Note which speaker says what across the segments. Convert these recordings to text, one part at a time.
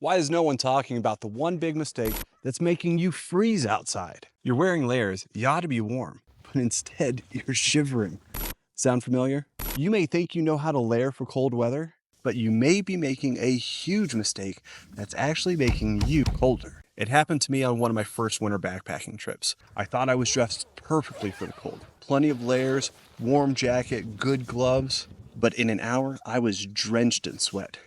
Speaker 1: Why is no one talking about the one big mistake that's making you freeze outside? You're wearing layers, you ought to be warm, but instead you're shivering. Sound familiar? You may think you know how to layer for cold weather, but you may be making a huge mistake that's actually making you colder. It happened to me on one of my first winter backpacking trips. I thought I was dressed perfectly for the cold. Plenty of layers, warm jacket, good gloves, but in an hour I was drenched in sweat.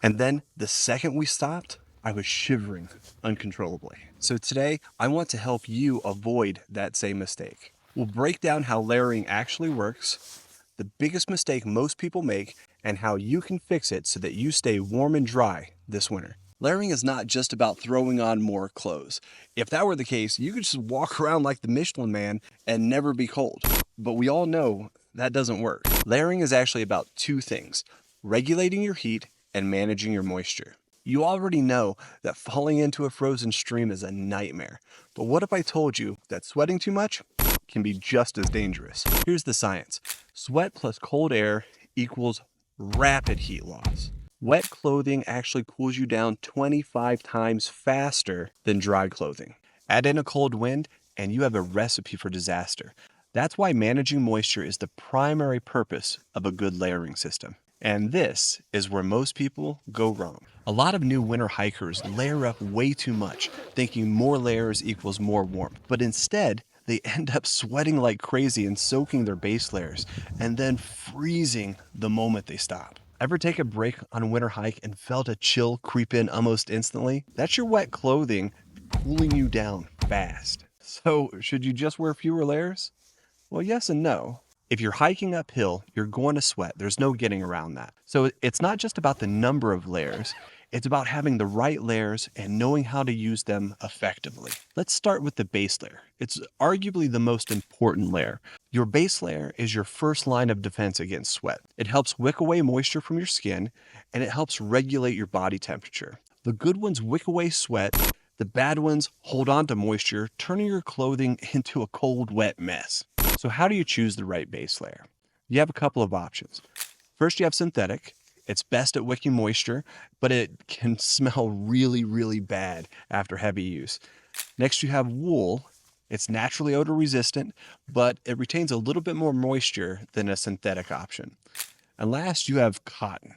Speaker 1: And then the second we stopped, I was shivering uncontrollably. So today, I want to help you avoid that same mistake. We'll break down how layering actually works, the biggest mistake most people make, and how you can fix it so that you stay warm and dry this winter. Layering is not just about throwing on more clothes. If that were the case, you could just walk around like the Michelin Man and never be cold. But we all know that doesn't work. Layering is actually about two things: regulating your heat and managing your moisture. You already know that falling into a frozen stream is a nightmare. But what if I told you that sweating too much can be just as dangerous? Here's the science. Sweat plus cold air equals rapid heat loss. Wet clothing actually cools you down 25 times faster than dry clothing. Add in a cold wind and you have a recipe for disaster. That's why managing moisture is the primary purpose of a good layering system. And this is where most people go wrong. A lot of new winter hikers layer up way too much, thinking more layers equals more warmth. But instead, they end up sweating like crazy and soaking their base layers, and then freezing the moment they stop. Ever take a break on a winter hike and felt a chill creep in almost instantly? That's your wet clothing cooling you down fast. So, should you just wear fewer layers? Well, yes and no. If you're hiking uphill, you're going to sweat. There's no getting around that. So it's not just about the number of layers. It's about having the right layers and knowing how to use them effectively. Let's start with the base layer. It's arguably the most important layer. Your base layer is your first line of defense against sweat. It helps wick away moisture from your skin, and it helps regulate your body temperature. The good ones wick away sweat. The bad ones hold on to moisture, turning your clothing into a cold, wet mess. So how do you choose the right base layer? You have a couple of options. First, you have synthetic. It's best at wicking moisture, but it can smell really, really bad after heavy use. Next, you have wool. It's naturally odor resistant, but it retains a little bit more moisture than a synthetic option. And last, you have cotton.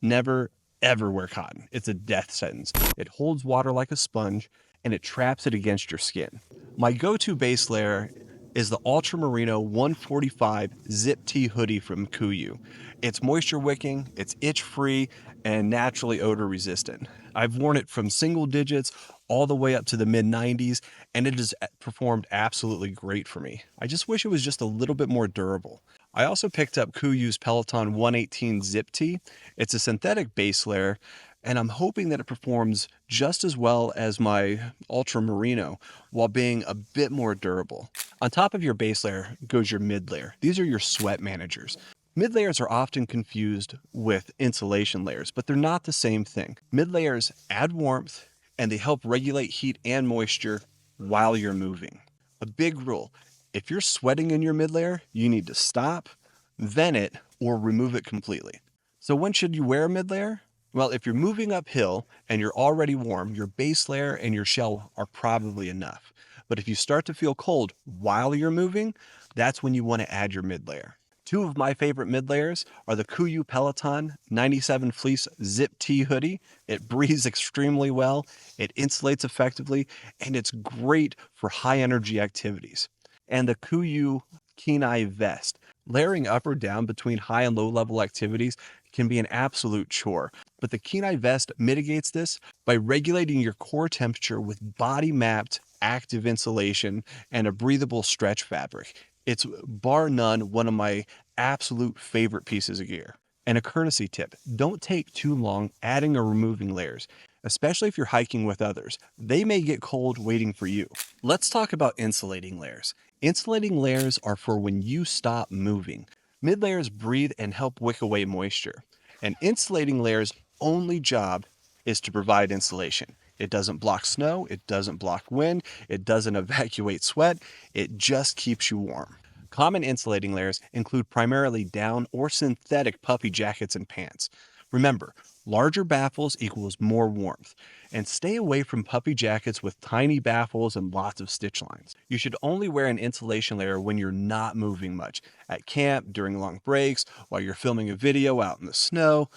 Speaker 1: Never, ever wear cotton. It's a death sentence. It holds water like a sponge, and it traps it against your skin. My go-to base layer is the Ultra Merino 145 Zip Tee hoodie from KUIU. It's moisture wicking, it's itch free, and naturally odor resistant. I've worn it from single digits all the way up to the mid 90s, and it has performed absolutely great for me. I just wish it was just a little bit more durable. I also picked up KUIU's Peloton 118 Zip Tee. It's a synthetic base layer, and I'm hoping that it performs just as well as my Ultra Merino while being a bit more durable. On top of your base layer goes your mid layer. These are your sweat managers. Mid layers are often confused with insulation layers, but they're not the same thing. Mid layers add warmth and they help regulate heat and moisture while you're moving. A big rule: if you're sweating in your mid layer, you need to stop, vent it, or remove it completely. So when should you wear a mid layer? Well, if you're moving uphill and you're already warm, your base layer and your shell are probably enough. But if you start to feel cold while you're moving, that's when you want to add your mid layer. Two of my favorite mid layers are the KUIU Peloton 97 Fleece Zip Tee hoodie. It breathes extremely well, it insulates effectively, and it's great for high energy activities. And the KUIU Kenai vest. Layering up or down between high and low level activities can be an absolute chore, but the Kenai vest mitigates this by regulating your core temperature with body mapped active insulation and a breathable stretch fabric. It's bar none one of my absolute favorite pieces of gear. And a courtesy tip: don't take too long adding or removing layers, especially if you're hiking with others. They may get cold waiting for you. Let's talk about insulating layers. Insulating layers are for when you stop moving. Mid layers breathe and help wick away moisture. And insulating layers' only job is to provide insulation. It doesn't block snow, it doesn't block wind, it doesn't evacuate sweat, it just keeps you warm. Common insulating layers include primarily down or synthetic puffy jackets and pants. Remember, Larger baffles equals more warmth. And stay away from puffy jackets with tiny baffles and lots of stitch lines. You should only wear an insulation layer when you're not moving much, at camp, during long breaks, while you're filming a video out in the snow.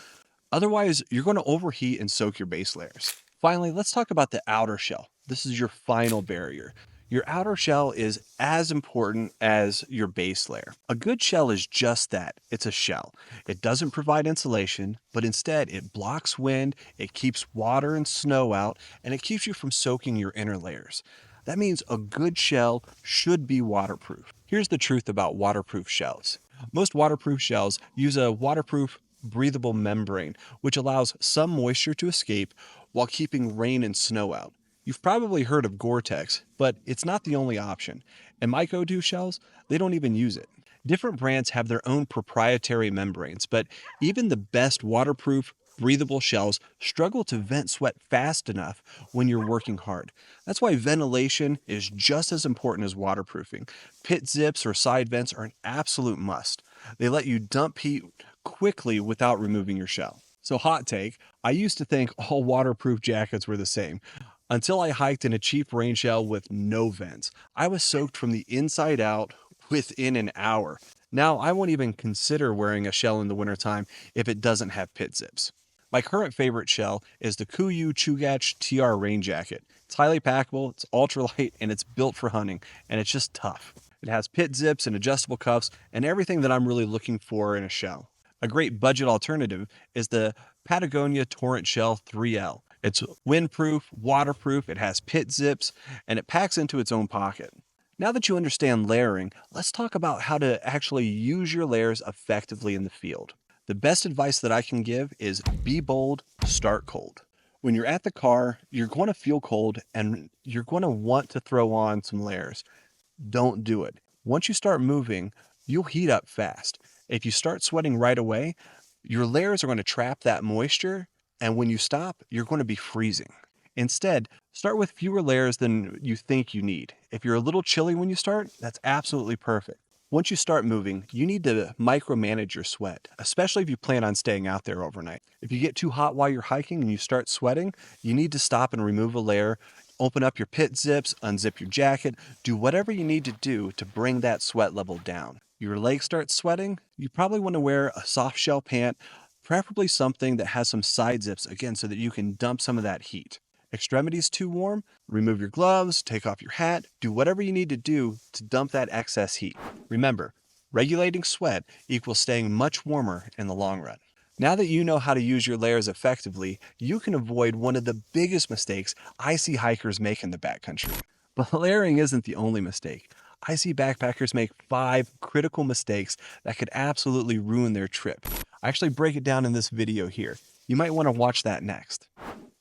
Speaker 1: Otherwise, you're going to overheat and soak your base layers. Finally, let's talk about the outer shell. This is your final barrier. Your outer shell is as important as your base layer. A good shell is just that. It's a shell. It doesn't provide insulation, but instead it blocks wind, it keeps water and snow out, and it keeps you from soaking your inner layers. That means a good shell should be waterproof. Here's the truth about waterproof shells. Most waterproof shells use a waterproof breathable membrane, which allows some moisture to escape while keeping rain and snow out. You've probably heard of Gore-Tex, but it's not the only option. And my go-to shells, they don't even use it. Different brands have their own proprietary membranes, but even the best waterproof, breathable shells struggle to vent sweat fast enough when you're working hard. That's why ventilation is just as important as waterproofing. Pit zips or side vents are an absolute must. They let you dump heat quickly without removing your shell. So hot take, I used to think all waterproof jackets were the same. Until I hiked in a cheap rain shell with no vents. I was soaked from the inside out within an hour. Now I won't even consider wearing a shell in the wintertime if it doesn't have pit zips. My current favorite shell is the KUIU Chugach TR rain jacket. It's highly packable, it's ultralight, and it's built for hunting, and it's just tough. It has pit zips and adjustable cuffs and everything that I'm really looking for in a shell. A great budget alternative is the Patagonia Torrent Shell 3L. It's windproof, waterproof, it has pit zips, and it packs into its own pocket. Now that you understand layering, let's talk about how to actually use your layers effectively in the field. The best advice that I can give is be bold, start cold. When you're at the car, you're going to feel cold and you're going to want to throw on some layers. Don't do it. Once you start moving, you'll heat up fast. If you start sweating right away, your layers are going to trap that moisture, and when you stop, you're going to be freezing. Instead, start with fewer layers than you think you need. If you're a little chilly when you start, that's absolutely perfect. Once you start moving, you need to micromanage your sweat, especially if you plan on staying out there overnight. If you get too hot while you're hiking and you start sweating, you need to stop and remove a layer, open up your pit zips, unzip your jacket, do whatever you need to do to bring that sweat level down. Your legs start sweating, you probably want to wear a soft shell pant, preferably something that has some side zips, again, so that you can dump some of that heat. Extremities too warm, remove your gloves, take off your hat, do whatever you need to do to dump that excess heat. Remember, regulating sweat equals staying much warmer in the long run. Now that you know how to use your layers effectively, you can avoid one of the biggest mistakes I see hikers make in the backcountry. But layering isn't the only mistake. I see backpackers make 5 critical mistakes that could absolutely ruin their trip. I actually break it down in this video here. You might want to watch that next.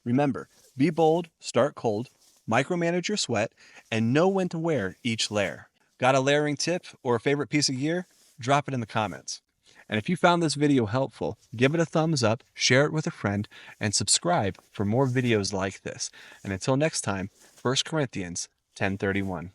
Speaker 1: Remember, be bold, start cold, micromanage your sweat, and know when to wear each layer. Got a layering tip or a favorite piece of gear? Drop it in the comments. And if you found this video helpful, give it a thumbs up, share it with a friend, and subscribe for more videos like this. And until next time, 1 Corinthians 10:31.